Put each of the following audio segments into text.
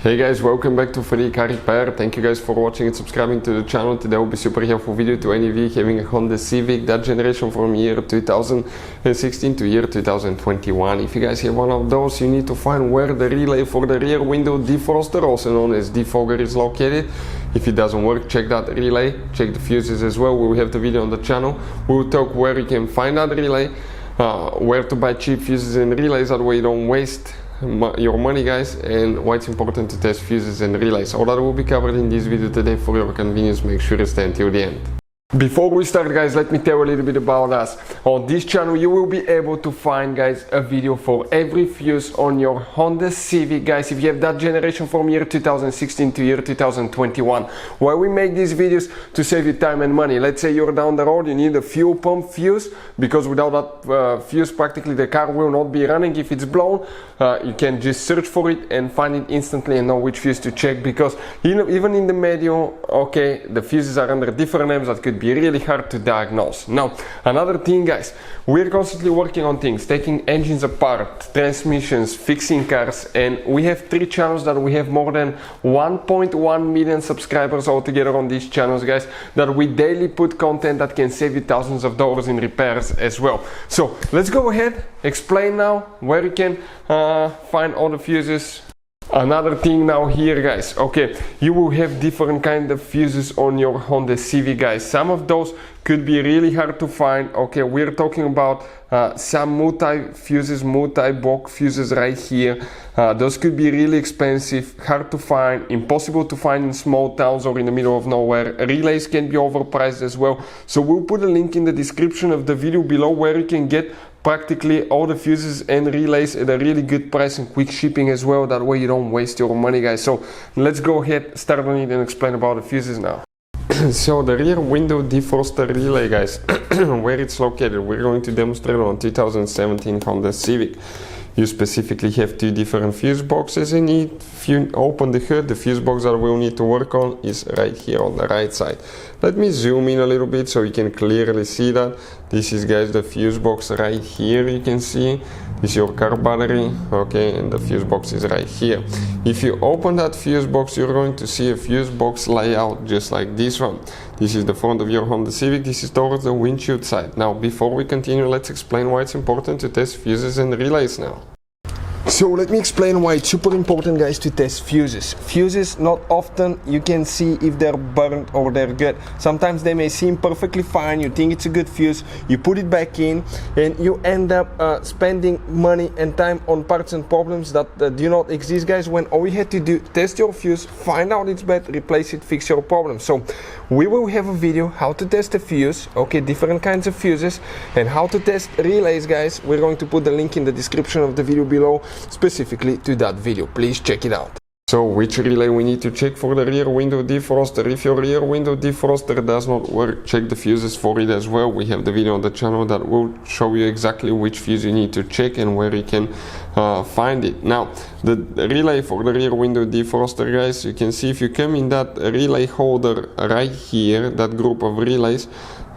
Hey guys, welcome back to Free Car Repair. Thank you guys for watching and subscribing to the channel. Today will be super helpful video to any vehicle having a Honda Civic, that generation from year 2016 to year 2021. If you guys have one of those, you need to find where the relay for the rear window defroster, also known as defogger, is located. If it doesn't work, check that relay, check the fuses as well. We will have the video on the channel. We will talk where you can find that relay, where to buy cheap fuses and relays, that way you don't waste your money, guys, and why it's important to test fuses and relays. All that will be covered in this video today for your convenience. Make sure you stay until the end. Before we start, guys, let me tell you a little bit about us. On this channel you will be able to find, guys, a video for every fuse on your Honda Civic, guys, if you have that generation from year 2016 to year 2021. Why we make these videos? To save you time and money. Let's say you're down the road, you need a fuel pump fuse, because without that fuse practically the car will not be running if it's blown. You can just search for it and find it instantly and know which fuse to check, because even in the manual, okay, the fuses are under different names that could be really hard to diagnose. Now, another thing, guys, we're constantly working on things, taking engines apart, transmissions, fixing cars, and we have 3 channels that we have more than 1.1 million subscribers altogether on these channels, guys, that we daily put content that can save you thousands of dollars in repairs as well. So let's go ahead, explain now where you can find all the fuses. Another thing now here, guys, okay, you will have different kind of fuses on your Honda Civic, guys. Some of those could be really hard to find. Okay, we're talking about some multi-fuses, multi-block fuses right here. Those could be really expensive, hard to find, impossible to find in small towns or in the middle of nowhere. Relays can be overpriced as well. So we'll put a link in the description of the video below where you can get practically all the fuses and relays at a really good price and quick shipping as well. That way you don't waste your money, guys. So let's go ahead, start on it and explain about the fuses now. So the rear window defroster relay, guys, where it's located, we're going to demonstrate on 2017 Honda Civic. You specifically have 2 different fuse boxes, and if you open the hood, the fuse box that we'll need to work on is right here on the right side. Let me zoom in a little bit so you can clearly see that. This is, guys, the fuse box right here. You can see this is your car battery, okay, and the fuse box is right here. If you open that fuse box, you're going to see a fuse box layout just like this one. This is the front of your Honda Civic. This is towards the windshield side. Now, before we continue, let's explain why it's important to test fuses and relays now. So let me explain why it's super important, guys, to test fuses. Fuses, not often you can see if they're burnt or they're good. Sometimes they may seem perfectly fine, you think it's a good fuse, you put it back in, and you end up spending money and time on parts and problems that do not exist, guys, when all you had to do, test your fuse, find out it's bad, replace it, fix your problem. So we will have a video how to test a fuse, okay, different kinds of fuses, and how to test relays, guys. We're going to put the link in the description of the video below, specifically to that video. Please check it out. So which relay we need to check for the rear window defroster? If your rear window defroster does not work, check the fuses for it as well. We have the video on the channel that will show you exactly which fuse you need to check and where you can find it. Now, the relay for the rear window defroster, guys, you can see if you come in that relay holder right here, that group of relays,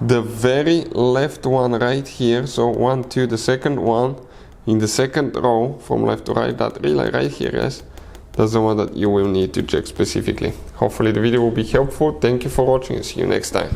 the very left one right here, so 1, 2, the second one in the second row from left to right, that relay right here, guys, that's the one that you will need to check specifically. Hopefully the video will be helpful. Thank you for watching and see you next time.